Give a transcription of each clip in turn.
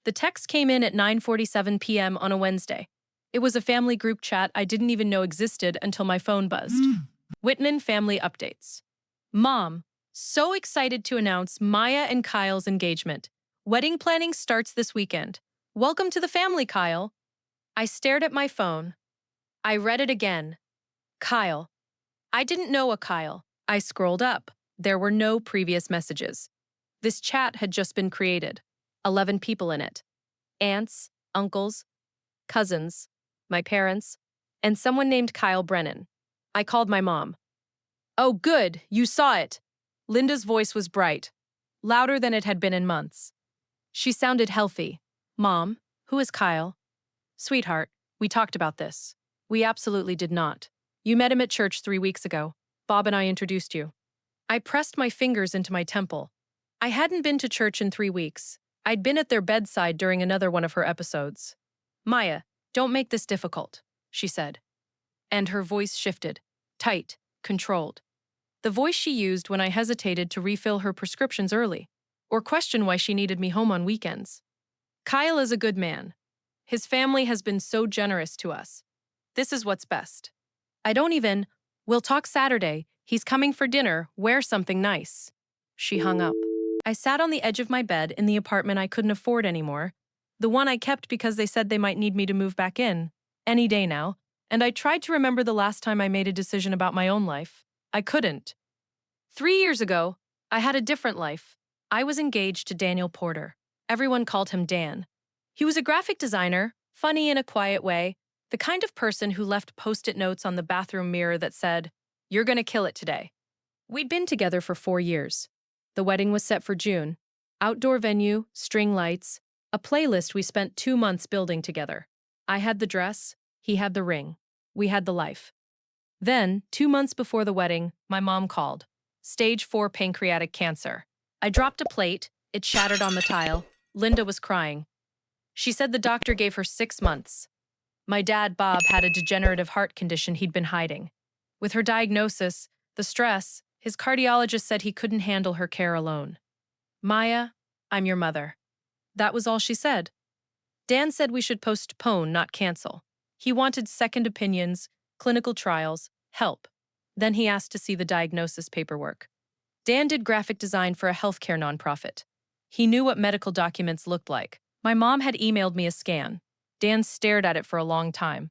The text came in at 9:47 p.m. on a Wednesday. It was a family group chat I didn't even know existed until my phone buzzed. Whitman family updates. Mom, so excited to announce Maya and Kyle's engagement. Wedding planning starts this weekend. Welcome to the family, Kyle. I stared at my phone. I read it again. Kyle. I didn't know a Kyle. I scrolled up. There were no previous messages. This chat had just been created. 11 people in it. Aunts, uncles, cousins, my parents, and someone named Kyle Brennan. I called my mom. Oh, good, you saw it. Linda's voice was bright, louder than it had been in months. She sounded healthy. Mom, who is Kyle? Sweetheart, we talked about this. We absolutely did not. You met him at church 3 weeks ago. Bob and I introduced you. I pressed my fingers into my temple. I hadn't been to church in 3 weeks. I'd been at their bedside during another one of her episodes. Maya, don't make this difficult, she said. And her voice shifted, tight, controlled. The voice she used when I hesitated to refill her prescriptions early, or question why she needed me home on weekends. Kyle is a good man. His family has been so generous to us. This is what's best. We'll talk Saturday. He's coming for dinner. Wear something nice. She hung up. I sat on the edge of my bed in the apartment I couldn't afford anymore, the one I kept because they said they might need me to move back in, any day now, and I tried to remember the last time I made a decision about my own life. I couldn't. 3 years ago, I had a different life. I was engaged to Daniel Porter. Everyone called him Dan. He was a graphic designer, funny in a quiet way, the kind of person who left post-it notes on the bathroom mirror that said, "You're gonna kill it today." We'd been together for 4 years. The wedding was set for June. Outdoor venue, string lights, a playlist we spent 2 months building together. I had the dress, he had the ring. We had the life. Then, 2 months before the wedding, my mom called. Stage 4 pancreatic cancer. I dropped a plate, it shattered on the tile. Linda was crying. She said the doctor gave her 6 months. My dad, Bob, had a degenerative heart condition he'd been hiding. With her diagnosis, the stress, his cardiologist said he couldn't handle her care alone. Maya, I'm your mother. That was all she said. Dan said we should postpone, not cancel. He wanted second opinions, clinical trials, help. Then he asked to see the diagnosis paperwork. Dan did graphic design for a healthcare nonprofit. He knew what medical documents looked like. My mom had emailed me a scan. Dan stared at it for a long time.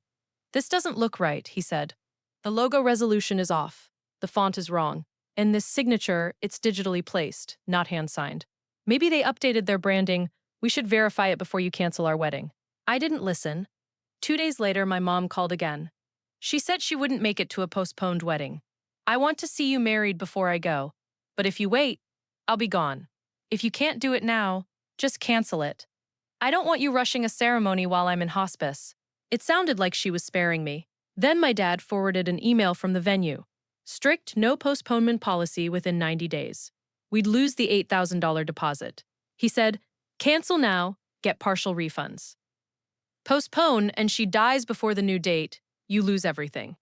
This doesn't look right, he said. The logo resolution is off. The font is wrong. And this signature, it's digitally placed, not hand-signed. Maybe they updated their branding. We should verify it before you cancel our wedding. I didn't listen. 2 days later, my mom called again. She said she wouldn't make it to a postponed wedding. I want to see you married before I go. But if you wait, I'll be gone. If you can't do it now, just cancel it. I don't want you rushing a ceremony while I'm in hospice. It sounded like she was sparing me. Then my dad forwarded an email from the venue. Strict no postponement policy within 90 days. We'd lose the $8,000 deposit. He said, cancel now, get partial refunds. Postpone and she dies before the new date, you lose everything.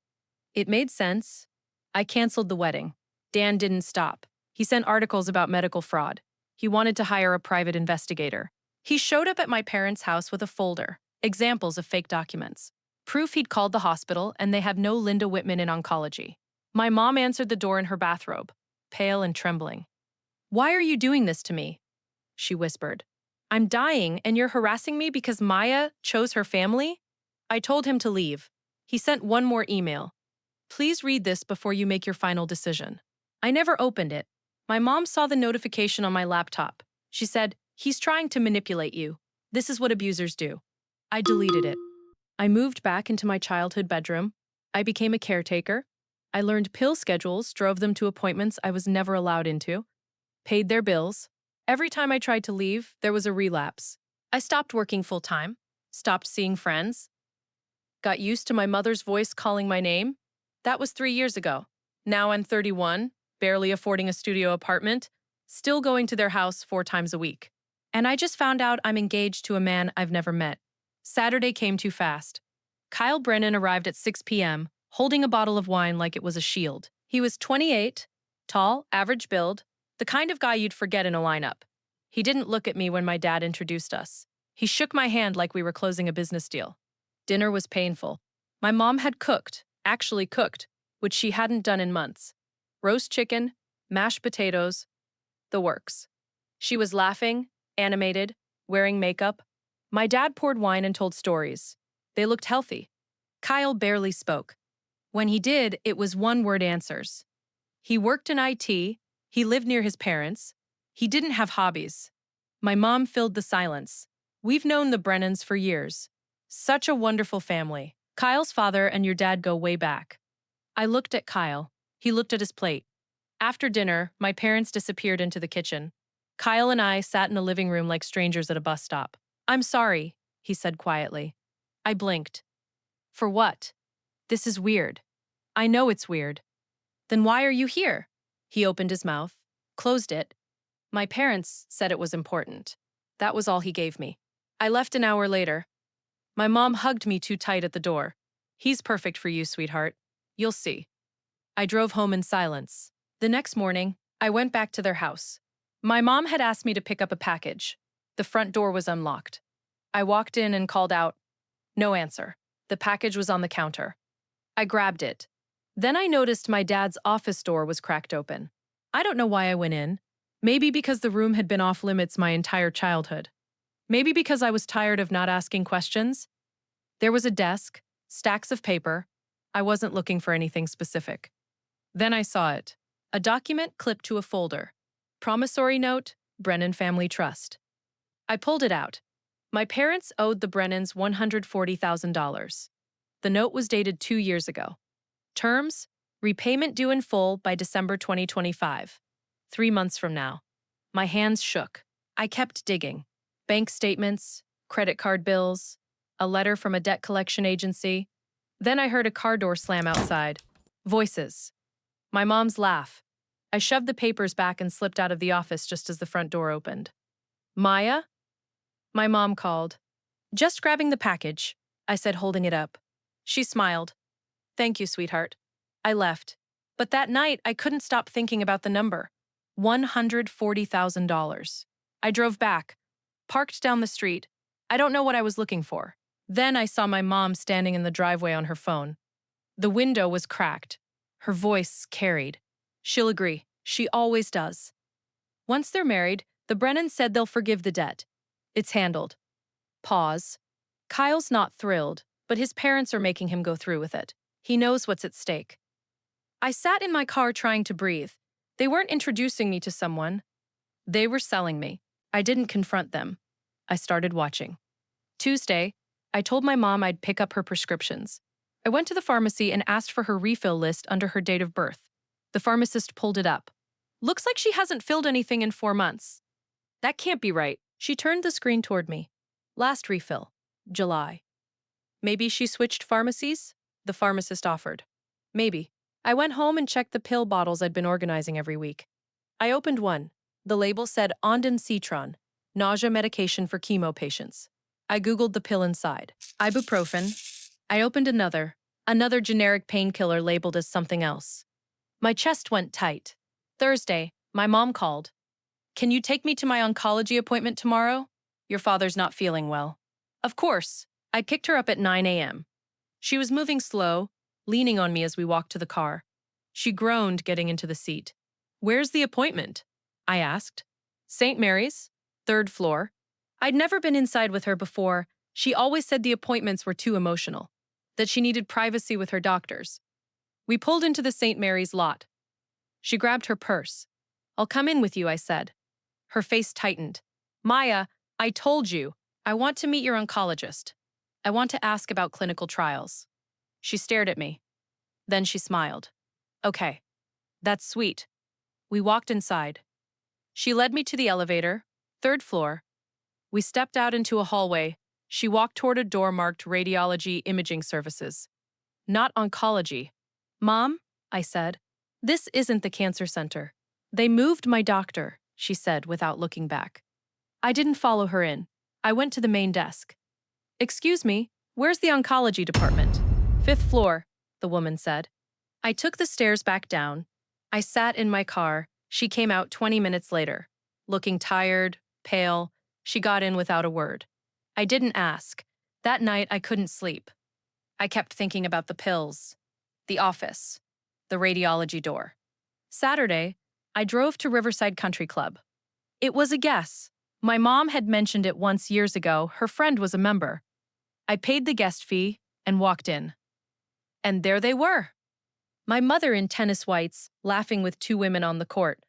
It made sense. I canceled the wedding. Dan didn't stop. He sent articles about medical fraud. He wanted to hire a private investigator. He showed up at my parents' house with a folder, examples of fake documents. Proof he'd called the hospital and they have no Linda Whitman in oncology. My mom answered the door in her bathrobe, pale and trembling. Why are you doing this to me? She whispered. I'm dying and you're harassing me because Maya chose her family? I told him to leave. He sent one more email. Please read this before you make your final decision. I never opened it. My mom saw the notification on my laptop. She said, he's trying to manipulate you. This is what abusers do. I deleted it. I moved back into my childhood bedroom. I became a caretaker. I learned pill schedules, drove them to appointments I was never allowed into, paid their bills. Every time I tried to leave, there was a relapse. I stopped working full-time, stopped seeing friends, got used to my mother's voice calling my name. That was 3 years ago. Now I'm 31, barely affording a studio apartment, still going to their house 4 times a week. And I just found out I'm engaged to a man I've never met. Saturday came too fast. Kyle Brennan arrived at 6 p.m., holding a bottle of wine like it was a shield. He was 28, tall, average build, the kind of guy you'd forget in a lineup. He didn't look at me when my dad introduced us. He shook my hand like we were closing a business deal. Dinner was painful. My mom had actually cooked, which she hadn't done in months. Roast chicken, mashed potatoes, the works. She was laughing, animated, wearing makeup. My dad poured wine and told stories. They looked healthy. Kyle barely spoke. When he did, it was one-word answers. He worked in IT, he lived near his parents, he didn't have hobbies. My mom filled the silence. We've known the Brennans for years. Such a wonderful family. Kyle's father and your dad go way back. I looked at Kyle. He looked at his plate. After dinner, my parents disappeared into the kitchen. Kyle and I sat in the living room like strangers at a bus stop. I'm sorry, he said quietly. I blinked. For what? This is weird. I know it's weird. Then why are you here? He opened his mouth, closed it. My parents said it was important. That was all he gave me. I left an hour later. My mom hugged me too tight at the door. He's perfect for you, sweetheart. You'll see. I drove home in silence. The next morning, I went back to their house. My mom had asked me to pick up a package. The front door was unlocked. I walked in and called out. No answer. The package was on the counter. I grabbed it. Then I noticed my dad's office door was cracked open. I don't know why I went in. Maybe because the room had been off limits my entire childhood. Maybe because I was tired of not asking questions. There was a desk, stacks of paper. I wasn't looking for anything specific. Then I saw it. A document clipped to a folder. Promissory note, Brennan Family Trust. I pulled it out. My parents owed the Brennans $140,000. The note was dated 2 years ago. Terms, repayment due in full by December 2025. 3 months from now. My hands shook. I kept digging. Bank statements, credit card bills, a letter from a debt collection agency. Then I heard a car door slam outside. Voices. My mom's laugh. I shoved the papers back and slipped out of the office just as the front door opened. Maya? My mom called. Just grabbing the package, I said, holding it up. She smiled. Thank you, sweetheart. I left. But that night, I couldn't stop thinking about the number. $140,000. I drove back, parked down the street. I don't know what I was looking for. Then I saw my mom standing in the driveway on her phone. The window was cracked. Her voice carried. She'll agree. She always does. Once they're married, the Brennans said they'll forgive the debt. It's handled. Pause. Kyle's not thrilled, but his parents are making him go through with it. He knows what's at stake. I sat in my car trying to breathe. They weren't introducing me to someone. They were selling me. I didn't confront them. I started watching. Tuesday, I told my mom I'd pick up her prescriptions. I went to the pharmacy and asked for her refill list under her date of birth. The pharmacist pulled it up. Looks like she hasn't filled anything in 4 months. That can't be right. She turned the screen toward me. Last refill, July. Maybe she switched pharmacies? The pharmacist offered. Maybe. I went home and checked the pill bottles I'd been organizing every week. I opened one. The label said ondansetron, nausea medication for chemo patients. I Googled the pill inside. Ibuprofen. I opened another generic painkiller labeled as something else. My chest went tight. Thursday, my mom called. Can you take me to my oncology appointment tomorrow? Your father's not feeling well. Of course. I picked her up at 9 a.m. She was moving slow, leaning on me as we walked to the car. She groaned getting into the seat. Where's the appointment? I asked. St. Mary's, 3rd floor. I'd never been inside with her before. She always said the appointments were too emotional, that she needed privacy with her doctors. We pulled into the St. Mary's lot. She grabbed her purse. I'll come in with you, I said. Her face tightened. Maya, I told you, I want to meet your oncologist. I want to ask about clinical trials. She stared at me. Then she smiled. Okay, that's sweet. We walked inside. She led me to the elevator, 3rd floor. We stepped out into a hallway. She walked toward a door marked Radiology Imaging Services. Not oncology. Mom, I said, this isn't the cancer center. They moved my doctor, she said without looking back. I didn't follow her in. I went to the main desk. Excuse me, where's the oncology department? 5th floor, the woman said. I took the stairs back down. I sat in my car. She came out 20 minutes later. Looking tired, pale, she got in without a word. I didn't ask. That night, I couldn't sleep. I kept thinking about the pills, the office, the radiology door. Saturday, I drove to Riverside Country Club. It was a guess. My mom had mentioned it once years ago. Her friend was a member. I paid the guest fee and walked in. And there they were. My mother in tennis whites, laughing with two women on the court.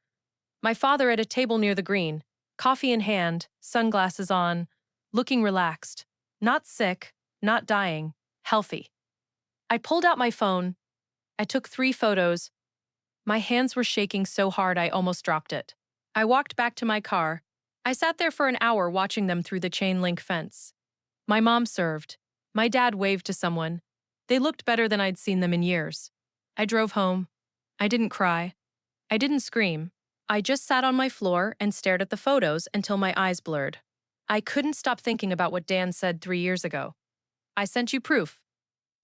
My father at a table near the green, coffee in hand, sunglasses on, looking relaxed. Not sick, not dying, healthy. I pulled out my phone. I took 3 photos. My hands were shaking so hard I almost dropped it. I walked back to my car. I sat there for an hour watching them through the chain link fence. My mom served. My dad waved to someone. They looked better than I'd seen them in years. I drove home. I didn't cry. I didn't scream. I just sat on my floor and stared at the photos until my eyes blurred. I couldn't stop thinking about what Dan said 3 years ago. I sent you proof.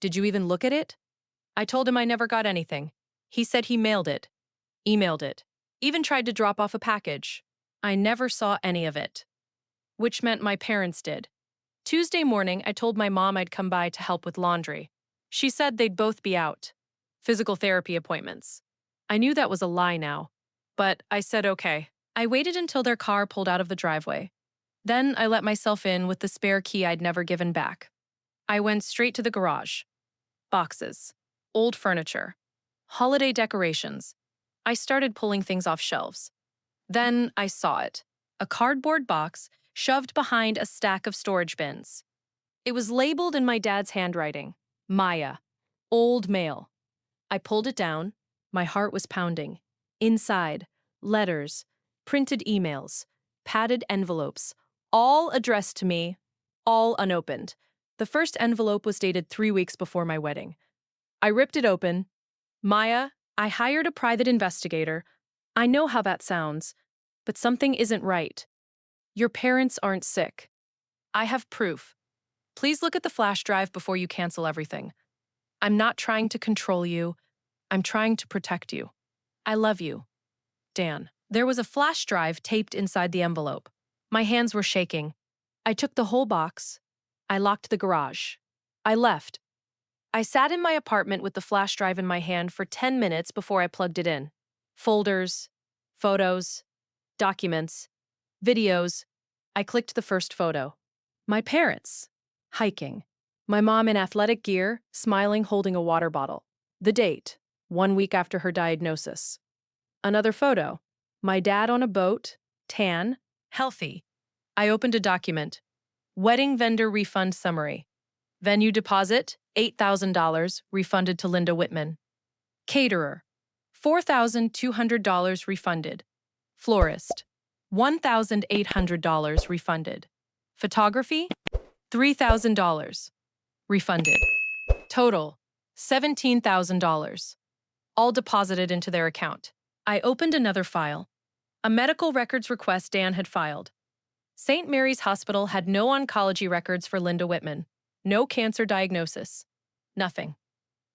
Did you even look at it? I told him I never got anything. He said he mailed it, emailed it, even tried to drop off a package. I never saw any of it. Which meant my parents did. Tuesday morning, I told my mom I'd come by to help with laundry. She said they'd both be out. Physical therapy appointments. I knew that was a lie now, but I said okay. I waited until their car pulled out of the driveway. Then I let myself in with the spare key I'd never given back. I went straight to the garage. Boxes. Old furniture. Holiday decorations. I started pulling things off shelves. Then I saw it. A cardboard box shoved behind a stack of storage bins. It was labeled in my dad's handwriting. Maya. Old mail. I pulled it down. My heart was pounding. Inside, letters, printed emails, padded envelopes, all addressed to me, all unopened. The first envelope was dated 3 weeks before my wedding. I ripped it open. Maya, I hired a private investigator. I know how that sounds, but something isn't right. Your parents aren't sick. I have proof. Please look at the flash drive before you cancel everything. I'm not trying to control you. I'm trying to protect you. I love you. Dan. There was a flash drive taped inside the envelope. My hands were shaking. I took the whole box. I locked the garage. I left. I sat in my apartment with the flash drive in my hand for 10 minutes before I plugged it in. Folders, photos, documents, videos. I clicked the first photo. My parents, hiking. My mom in athletic gear, smiling, holding a water bottle. The date, 1 week after her diagnosis. Another photo. My dad on a boat, tan, healthy. I opened a document. Wedding vendor refund summary. Venue deposit, $8,000, refunded to Linda Whitman. Caterer, $4,200 refunded. Florist, $1,800 refunded. Photography, $3,000 refunded. Total, $17,000. All deposited into their account. I opened another file. A medical records request Dan had filed. St. Mary's Hospital had no oncology records for Linda Whitman. No cancer diagnosis. Nothing.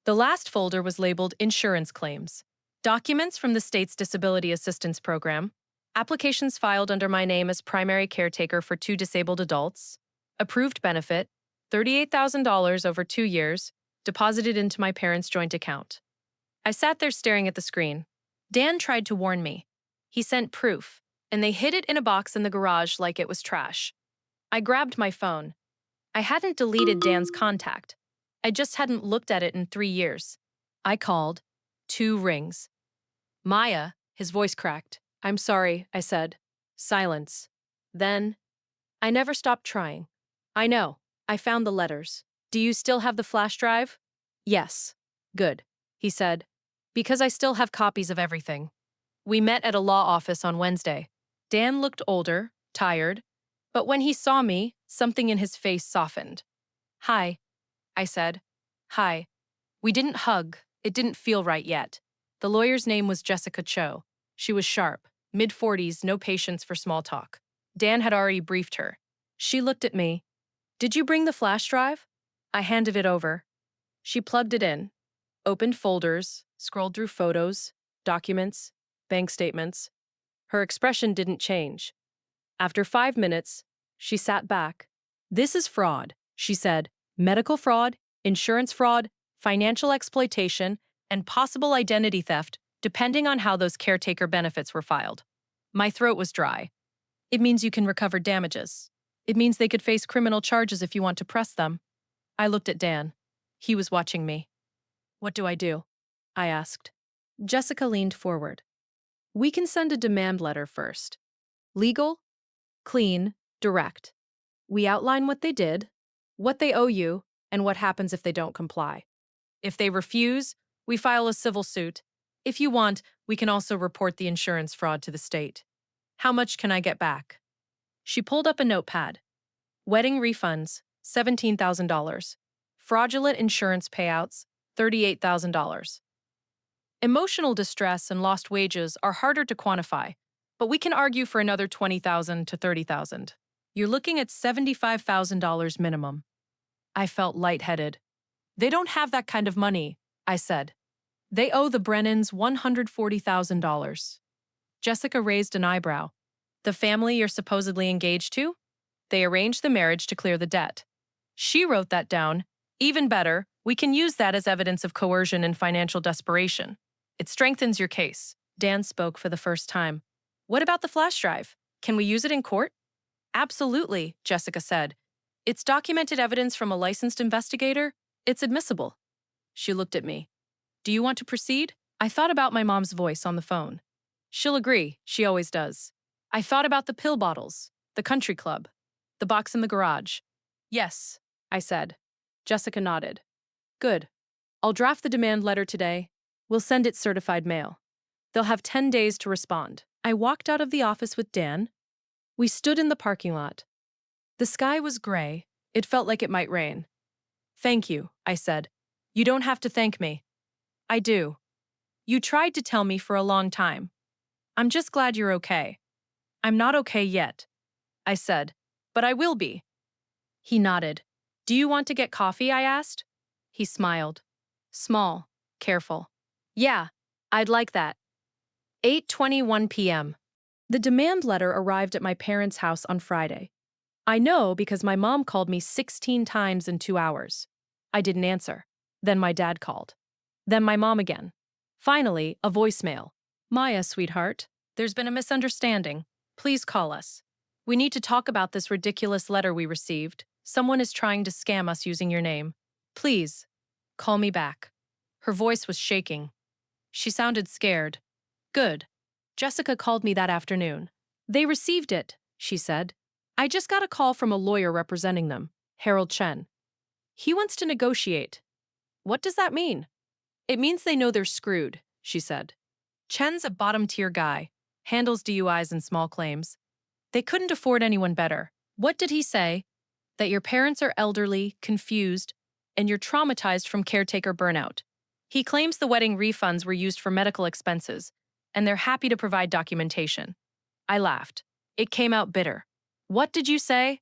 The last folder was labeled Insurance Claims. Documents from the state's Disability Assistance Program. Applications filed under my name as primary caretaker for 2 disabled adults. Approved benefit, $38,000 over 2 years, deposited into my parents' joint account. I sat there staring at the screen. Dan tried to warn me. He sent proof, and they hid it in a box in the garage like it was trash. I grabbed my phone. I hadn't deleted Dan's contact. I just hadn't looked at it in 3 years. I called. 2 rings. Maya, his voice cracked. I'm sorry, I said. Silence. Then, I never stopped trying. I know. I found the letters. Do you still have the flash drive? Yes. Good, he said. Because I still have copies of everything. We met at a law office on Wednesday. Dan looked older, tired, but when he saw me, something in his face softened. Hi, I said. Hi. We didn't hug. It didn't feel right yet. The lawyer's name was Jessica Cho. She was sharp, mid-40s, no patience for small talk. Dan had already briefed her. She looked at me. Did you bring the flash drive? I handed it over. She plugged it in, opened folders, scrolled through photos, documents, bank statements. Her expression didn't change. After 5 minutes, she sat back. This is fraud, she said. Medical fraud, insurance fraud, financial exploitation, and possible identity theft, depending on how those caretaker benefits were filed. My throat was dry. It means you can recover damages. It means they could face criminal charges if you want to press them. I looked at Dan. He was watching me. What do I do? I asked. Jessica leaned forward. We can send a demand letter first. Legal, clean, direct. We outline what they did, what they owe you, and what happens if they don't comply. If they refuse, we file a civil suit. If you want, we can also report the insurance fraud to the state. How much can I get back? She pulled up a notepad. Wedding refunds, $17,000. Fraudulent insurance payouts, $38,000. Emotional distress and lost wages are harder to quantify, but we can argue for another $20,000 to $30,000. You're looking at $75,000 minimum. I felt lightheaded. They don't have that kind of money, I said. They owe the Brennans $140,000. Jessica raised an eyebrow. The family you're supposedly engaged to? They arranged the marriage to clear the debt. She wrote that down. Even better, we can use that as evidence of coercion and financial desperation. It strengthens your case. Dan spoke for the first time. What about the flash drive? Can we use it in court? Absolutely, Jessica said. It's documented evidence from a licensed investigator. It's admissible. She looked at me. Do you want to proceed? I thought about my mom's voice on the phone. She'll agree, she always does. I thought about the pill bottles, the country club, the box in the garage. Yes, I said. Jessica nodded. Good. I'll draft the demand letter today. We'll send it certified mail. They'll have 10 days to respond. I walked out of the office with Dan. We stood in the parking lot. The sky was gray. It felt like it might rain. Thank you, I said. You don't have to thank me. I do. You tried to tell me for a long time. I'm just glad you're okay. I'm not okay yet, I said, but I will be. He nodded. Do you want to get coffee? I asked. He smiled. Small, careful. Yeah, I'd like that. 8:21 p.m. The demand letter arrived at my parents' house on Friday. I know because my mom called me 16 times in 2 hours. I didn't answer. Then my dad called. Then my mom again. Finally, a voicemail. Maya, sweetheart, there's been a misunderstanding. Please call us. We need to talk about this ridiculous letter we received. Someone is trying to scam us using your name. Please, call me back. Her voice was shaking. She sounded scared. Good. Jessica called me that afternoon. They received it, she said. I just got a call from a lawyer representing them, Harold Chen. He wants to negotiate. What does that mean? It means they know they're screwed, she said. Chen's a bottom-tier guy, handles DUIs and small claims. They couldn't afford anyone better. What did he say? That your parents are elderly, confused, and you're traumatized from caretaker burnout. He claims the wedding refunds were used for medical expenses, and they're happy to provide documentation. I laughed. It came out bitter. What did you say?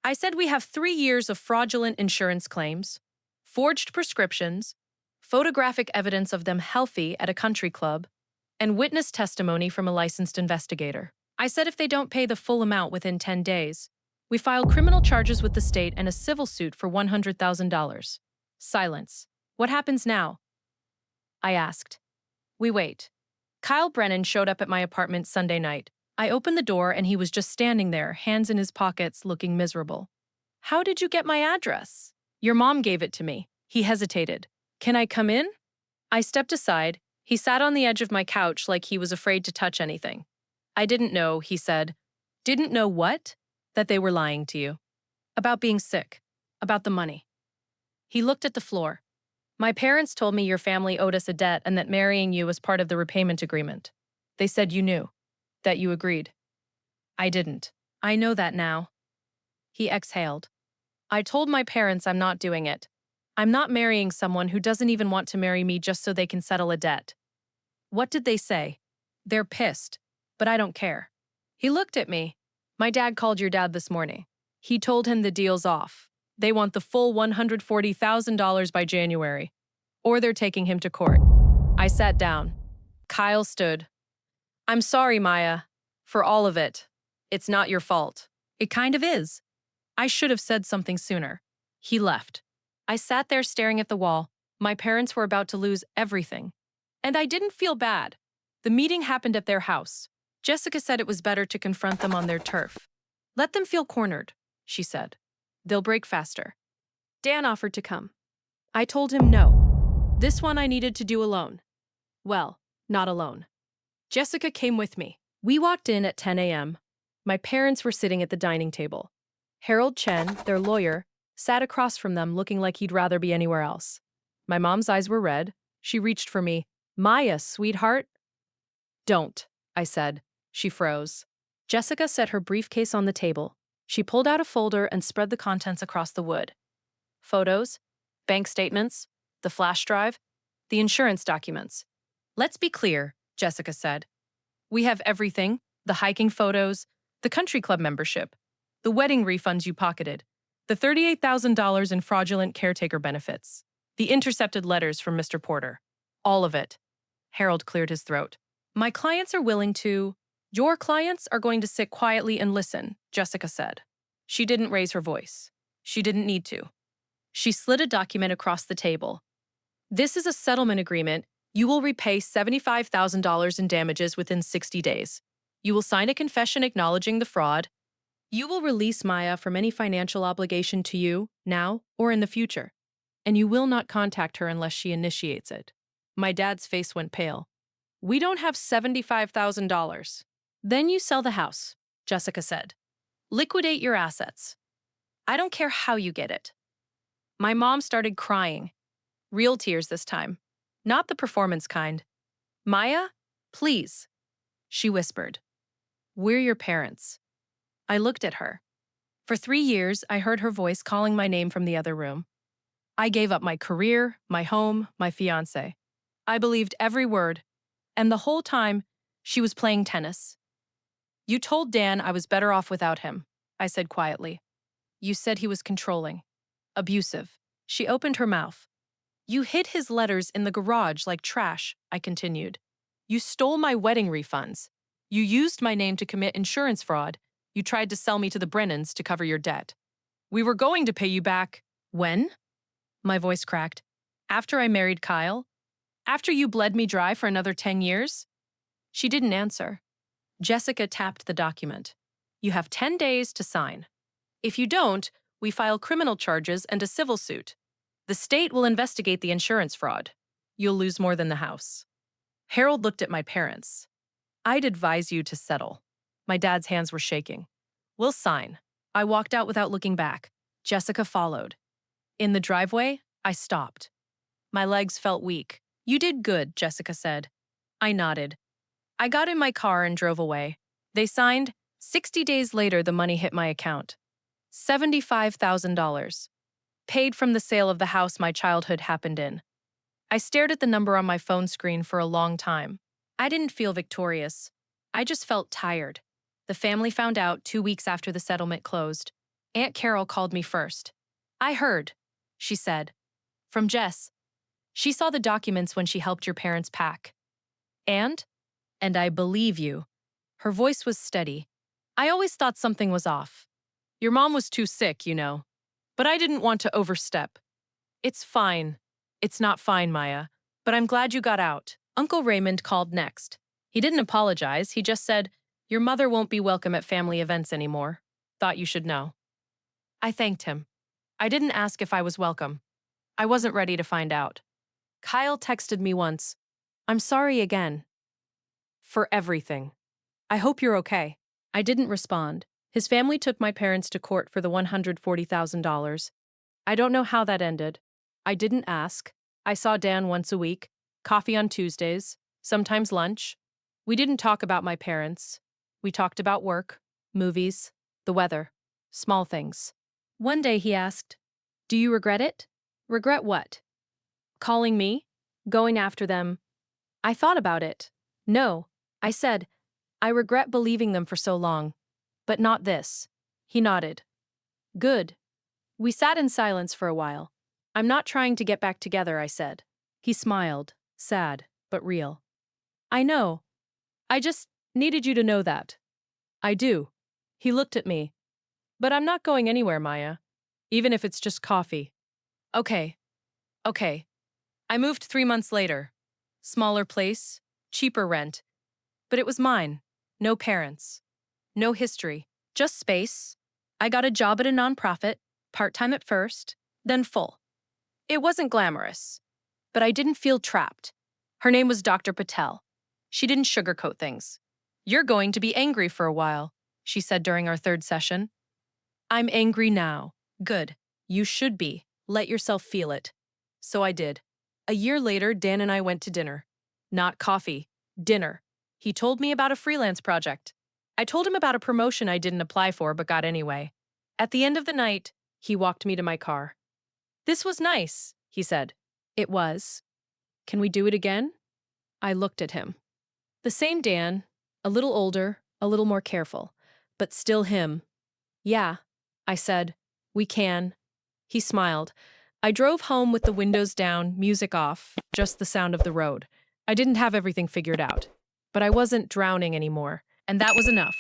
I said we have 3 years of fraudulent insurance claims, forged prescriptions, photographic evidence of them healthy at a country club, and witness testimony from a licensed investigator. I said if they don't pay the full amount within 10 days, we file criminal charges with the state and a civil suit for $100,000. Silence. What happens now? I asked. We wait. Kyle Brennan showed up at my apartment Sunday night. I opened the door and he was just standing there, hands in his pockets, looking miserable. How did you get my address? Your mom gave it to me. He hesitated. Can I come in? I stepped aside. He sat on the edge of my couch like he was afraid to touch anything. I didn't know, he said. Didn't know what? That they were lying to you. About being sick. About the money. He looked at the floor. My parents told me your family owed us a debt and that marrying you was part of the repayment agreement. They said you knew. That you agreed. I didn't. I know that now. He exhaled. I told my parents I'm not doing it. I'm not marrying someone who doesn't even want to marry me just so they can settle a debt. What did they say? They're pissed, but I don't care. He looked at me. My dad called your dad this morning. He told him the deal's off. They want the full $140,000 by January, or they're taking him to court. I sat down. Kyle stood. I'm sorry, Maya, for all of it. It's not your fault. It kind of is. I should have said something sooner. He left. I sat there staring at the wall. My parents were about to lose everything. And I didn't feel bad. The meeting happened at their house. Jessica said it was better to confront them on their turf. Let them feel cornered, she said. They'll break faster. Dan offered to come. I told him no. This one I needed to do alone. Well, not alone. Jessica came with me. We walked in at 10 a.m. My parents were sitting at the dining table. Harold Chen, their lawyer, sat across from them looking like he'd rather be anywhere else. My mom's eyes were red. She reached for me. Maya, sweetheart. Don't, I said. She froze. Jessica set her briefcase on the table. She pulled out a folder and spread the contents across the wood. Photos, bank statements, the flash drive, the insurance documents. Let's be clear, Jessica said. We have everything, the hiking photos, the country club membership, the wedding refunds you pocketed, the $38,000 in fraudulent caretaker benefits, the intercepted letters from Mr. Porter. All of it. Harold cleared his throat. My clients are willing to. Your clients are going to sit quietly and listen, Jessica said. She didn't raise her voice. She didn't need to. She slid a document across the table. This is a settlement agreement. You will repay $75,000 in damages within 60 days. You will sign a confession acknowledging the fraud. You will release Maya from any financial obligation to you, now or in the future. And you will not contact her unless she initiates it. My dad's face went pale. We don't have $75,000. Then you sell the house, Jessica said. Liquidate your assets. I don't care how you get it. My mom started crying. Real tears this time. Not the performance kind. Maya, please, she whispered. We're your parents. I looked at her. For 3 years, I heard her voice calling my name from the other room. I gave up my career, my home, my fiancé. I believed every word, and the whole time, she was playing tennis. You told Dan I was better off without him, I said quietly. You said he was controlling, abusive. She opened her mouth. You hid his letters in the garage like trash, I continued. You stole my wedding refunds. You used my name to commit insurance fraud. You tried to sell me to the Brennans to cover your debt. We were going to pay you back. When? My voice cracked. After I married Kyle? After you bled me dry for another 10 years? She didn't answer. Jessica tapped the document. You have 10 days to sign. If you don't, we file criminal charges and a civil suit. The state will investigate the insurance fraud. You'll lose more than the house. Harold looked at my parents. I'd advise you to settle. My dad's hands were shaking. We'll sign. I walked out without looking back. Jessica followed. In the driveway, I stopped. My legs felt weak. You did good, Jessica said. I nodded. I got in my car and drove away. They signed. 60 days later, the money hit my account. $75,000. Paid from the sale of the house my childhood happened in. I stared at the number on my phone screen for a long time. I didn't feel victorious. I just felt tired. The family found out 2 weeks after the settlement closed. Aunt Carol called me first. I heard, she said. From Jess. She saw the documents when she helped your parents pack. And I believe you. Her voice was steady. I always thought something was off. Your mom was too sick, you know. But I didn't want to overstep. It's fine. It's not fine, Maya. But I'm glad you got out. Uncle Raymond called next. He didn't apologize. He just said, your mother won't be welcome at family events anymore. Thought you should know. I thanked him. I didn't ask if I was welcome. I wasn't ready to find out. Kyle texted me once. I'm sorry again. For everything. I hope you're okay. I didn't respond. His family took my parents to court for the $140,000. I don't know how that ended. I didn't ask. I saw Dan once a week, coffee on Tuesdays, sometimes lunch. We didn't talk about my parents. We talked about work, movies, the weather, small things. One day he asked, do you regret it? Regret what? Calling me? Going after them? I thought about it. No, I said, I regret believing them for so long. But not this. He nodded. Good. We sat in silence for a while. I'm not trying to get back together, I said. He smiled, sad, but real. I know. I just needed you to know that. I do. He looked at me. But I'm not going anywhere, Maya. Even if it's just coffee. Okay, okay. I moved 3 months later. Smaller place, cheaper rent. But it was mine. No parents. No history. Just space. I got a job at a nonprofit, part-time at first, then full. It wasn't glamorous. But I didn't feel trapped. Her name was Dr. Patel. She didn't sugarcoat things. You're going to be angry for a while, she said during our third session. I'm angry now. Good. You should be. Let yourself feel it. So I did. A year later, Dan and I went to dinner. Not coffee. Dinner. He told me about a freelance project. I told him about a promotion I didn't apply for but got anyway. At the end of the night, he walked me to my car. This was nice, he said. It was. Can we do it again? I looked at him. The same Dan, a little older, a little more careful, but still him. Yeah, I said. We can. He smiled. I drove home with the windows down, music off, just the sound of the road. I didn't have everything figured out, but I wasn't drowning anymore, and that was enough.